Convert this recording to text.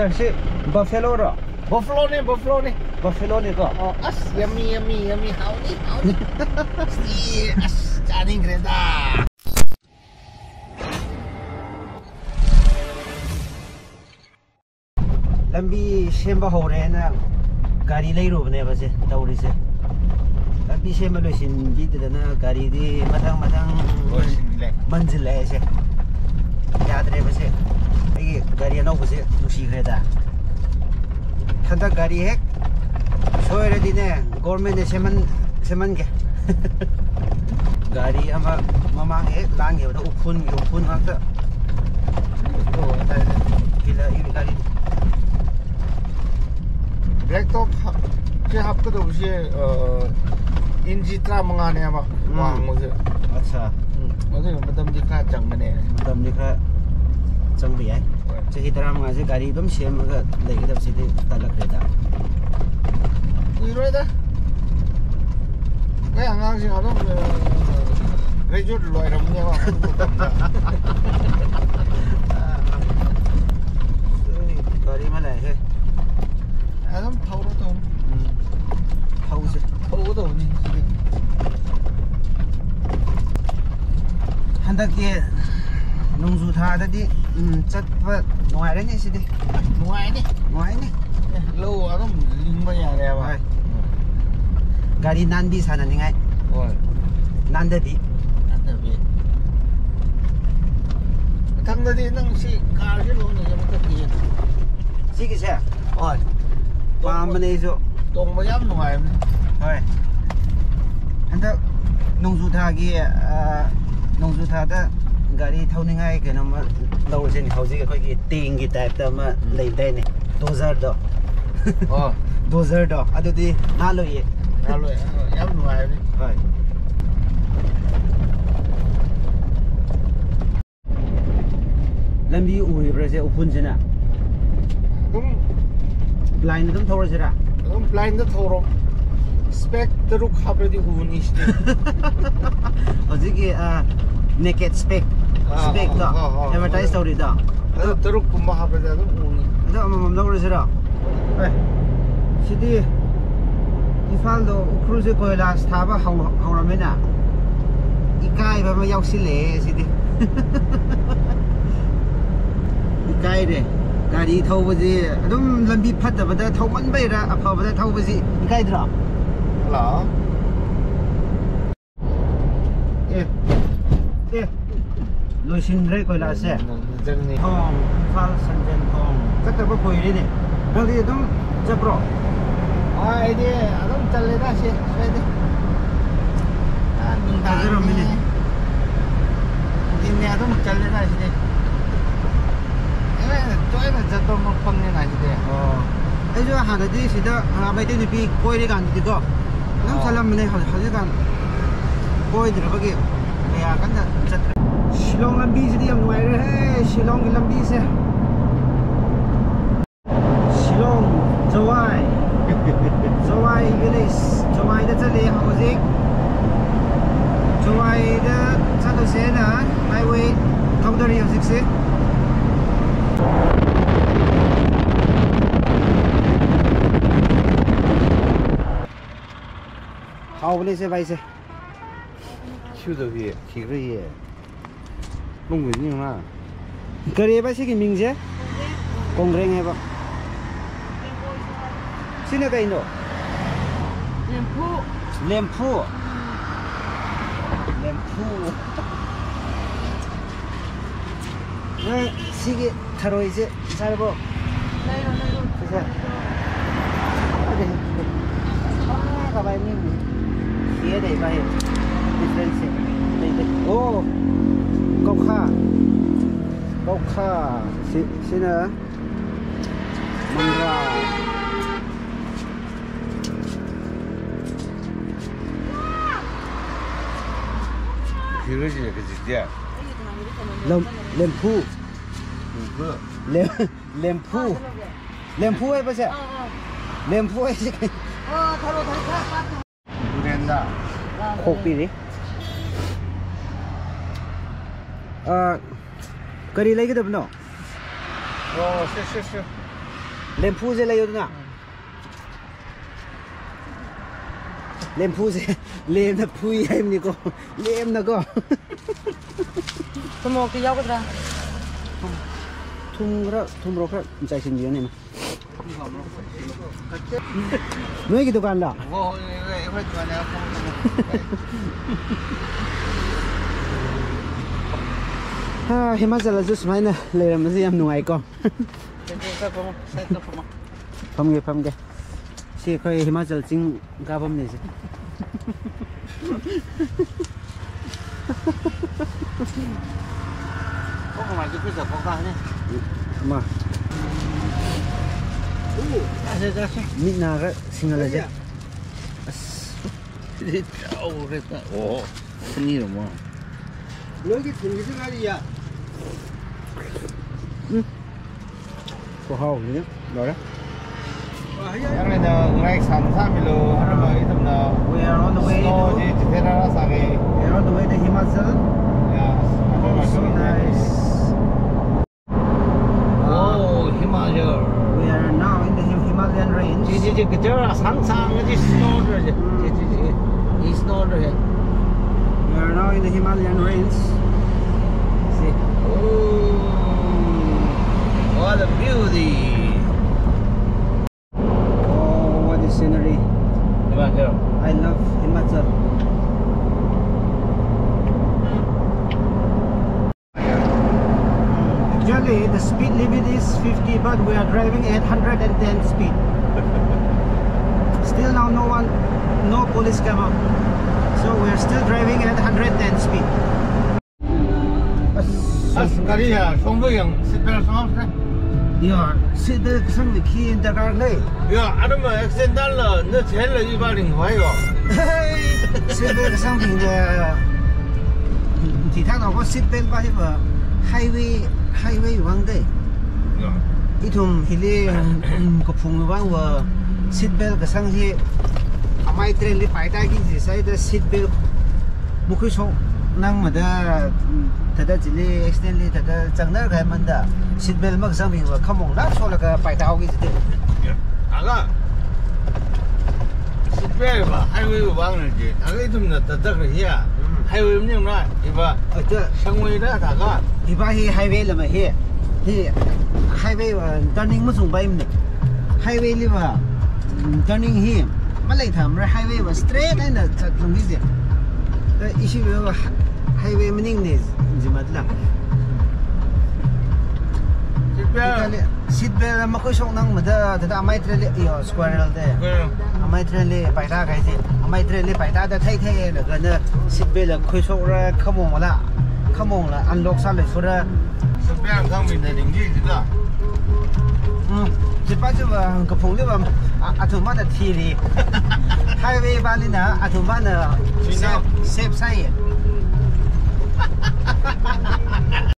sir, si buffalo ro. Buffalo nih. Buffalo nih kok. Oh, yummy. How nih? Si, cari kereta. lambi semba hore na gari lei ro ne ba se tauri se. lambi semba lo sin di de na gari di matang manzil le se. याद रहे बसे ये गाड़ी ना बसे मुशी खरेदा ठंडा गाड़ी है सोए रे दिने गवर्नमेंट ने सेमन के गाड़ी हम ममांग है लांग है तो उफुन वक्त तो किला ये गाड़ी ब्लैक टॉप के हफ्ते तो उसे इंजी ट्रा मंगाने अब वहाँ मुझे अच्छा मतलब दिखा जंग में मतलब दिखा जंग भी है चाहिए तरह मंगा से गाड़ी एकदम सेम अगर लेके तब सीधे तलक रहता इरोय दा 왜 안강시 가도 레저를 넣어야 되는 거야 गाड़ी में ले है एकदम 타오로 타오도 오니 한다기에 농수 타다디 ꯆꯠꯄ ꯅꯨꯡꯉꯥꯏꯔꯅꯤ ꯁꯤꯗꯤ ꯅꯨꯡꯉꯥꯏꯅꯤ ꯂꯧ ꯑꯗꯨꯝ ꯂꯤꯡꯕ ꯌꯥꯔꯦꯕ ꯍꯣꯏ ꯒꯥꯔꯤ ꯅꯥꯟꯕꯤ ꯁꯥꯟꯅꯅꯤꯡꯉꯥꯏ ꯍꯣꯏ ꯅꯥꯟꯗꯕꯤ ꯃꯊꯪꯗꯗꯤ ꯅꯪ ꯁꯤ ꯀꯥꯔꯁꯤ ꯂꯧꯅꯤꯡꯉꯦ ꯃꯊꯛꯀꯤ ꯁꯤꯒꯤꯁꯦ ꯍꯣꯏ ꯄꯥꯝꯕꯅꯦ ꯑꯩꯁꯨ ꯇꯣꯡꯕ ꯌꯥꯝ ꯅꯨꯡꯉꯥꯏꯕꯅꯦ ꯍꯣꯏ ꯍꯟꯗꯛ ꯅꯣꯡꯖꯨ ꯊꯥꯗ ꯒꯥꯔꯤ ꯊꯧꯅꯤꯡꯉꯥꯏ ꯀꯩꯅꯣꯝꯃ ꯂꯧꯔꯁꯤꯅꯦ ꯍꯧꯖꯤꯛ ꯑꯩꯈꯣꯏꯒꯤ ꯇꯦꯡꯒꯤ ꯇꯥꯏꯞꯇ ꯑꯃ ꯂꯩꯗꯥꯏꯅꯦ ꯗꯣꯖꯔꯗꯣ ꯗꯣꯖꯔꯗꯣ ꯑꯗꯨꯗꯤ ꯅꯥꯜꯂꯣꯏꯌꯦ ꯌꯥꯝ ꯅꯨꯡꯉꯥꯏꯕꯅꯦ ꯍꯣꯏ ꯂꯝꯕꯤ ꯎꯔꯤꯕ꯭ꯔꯁꯦ ꯎꯐꯨꯟꯁꯤꯅ ꯑꯗꯨꯝ ꯕ꯭ꯂꯥꯏꯟ ꯑꯗꯨꯝ ꯊꯧꯔꯁꯤꯔꯥ ꯑꯗꯨꯝ blind ꯊꯧꯔꯣ 스펙 들uk 하버디 우니 시대 어저기 naked 스펙도 advertise 스토리다 들uk kumba 하버디 우니 아주 아마 나오르시라 시디 이팔도 크루즈 코일라스 타바 하우라메나 이까이 바마 야우실레 시디 이까이레 가리 타오버지 아좀 람비 팟다바다 타오만바이라 아파바다 타오버지 이까이드라 라. 예. 로신레 거라세. 정리. 팔 선전통. 그때부터 보이리네. 여기 좀 잡으러. 아, 이제 좀 잘래다 시. 쇠대. 아, 민다지로미네. 이제 좀 잘래다 시대. 에, 저에는 저도 못 먹는 아니대. 이제 하나지 시다 아베데 비 거리가 안 되고. 남 살람네 하지간 거의 들어가게 야 간다 쳤더라 실롱 람비스디 ям 누아이레 실롱 람비세 실롱 조와이 빌리스 조와이다 찰리 하우징 조와이다 찰로세나 하이웨이 덕더리 호직세 how बोले से भाई से 휴도 위에 기그예 농구니나 करे भाई से की मिंग से कोंग्रेंग है बा सिने कहीं नो लेम्पू मैं सिगे थरोई से सारे बो का भाई मिंग ये दे भाई डिफरेंस है ओ कौखा सिना मंगरा 그거지 그지야 램푸 है बस 램푸 है 누렌다 코피리 करी लेगी तब no 쎄 lempu je layo na lempu je lem na phui em ni ko lem na ko tôi mua cái dấu cái ra thum ro kra chai sin ni ma noi ki dukan la ha Himachal ju smai na le ram ji am nuai ko pham ge si khoi Himachal ching ga bam ni si có không phải cái bây giờ có ca nhé ma mi na ga singala je 오 큰일이야 뭐 여기 등기증 아니야 có hậu nhé đó đấy cái này là ngay sắm xa mì lô hay là mấy thằng nào we are on the way to thì thế ra sao cái we are on the way to Himachal so nice Himachal we are now in the Himalayan range cái chỗ là sáng sáng cái snow rồi cái snow rồi we are now in the Himalayan range see oh what a beauty oh what a scenery Himachal I love Himachal actually the speed limit is 50 but we are driving at 110 speed still now no police come up so we are still driving at 110 speed Ascaria không với rằng xịt bèo xong không yeah sit the sang the key in the car lay 야, 아르마 액센달러 너 제일 이발인 거예요. sit the sang the thì thang nào có sit bên ba thì vợ highway vắng đây ít hôm thì đi có phùng vắng vợ sit bên cái sang thì mai train đi phải tay cái gì sai the sit bên một cái số năng mà đã thật ra chỉ đi extend đi thật ra chẳng nỡ cái mình đã sit bên mà sang mình vợ không mong lắm số là cái phải tao cái gì đấy 아가 식배에 봐 하이웨이 왕을지 아가 이tum나 따뜻하게 해야 하이웨이 없는가 이봐 ở chỗ 성원이라 다가 thì ba hi highway là mà hi highway và turning mất dùng bay mình highway li mà turning hi mà lại thầm ra highway và straight này là thật lòng cái gì đấy issue là highway mình này gì mà là 식배 seat belt là mà khối sông năng mà ta mai train ở square đây mai train phải ra cái gì mai train phải ra thay là cái seat belt là khối sông ra không mong là unlock sao lại số ra 식배랑 상민의 링기지가 chỉ bắt cho cái phùng đấy mà thùng mắt là thì highway ban lên là thùng mắt là safe side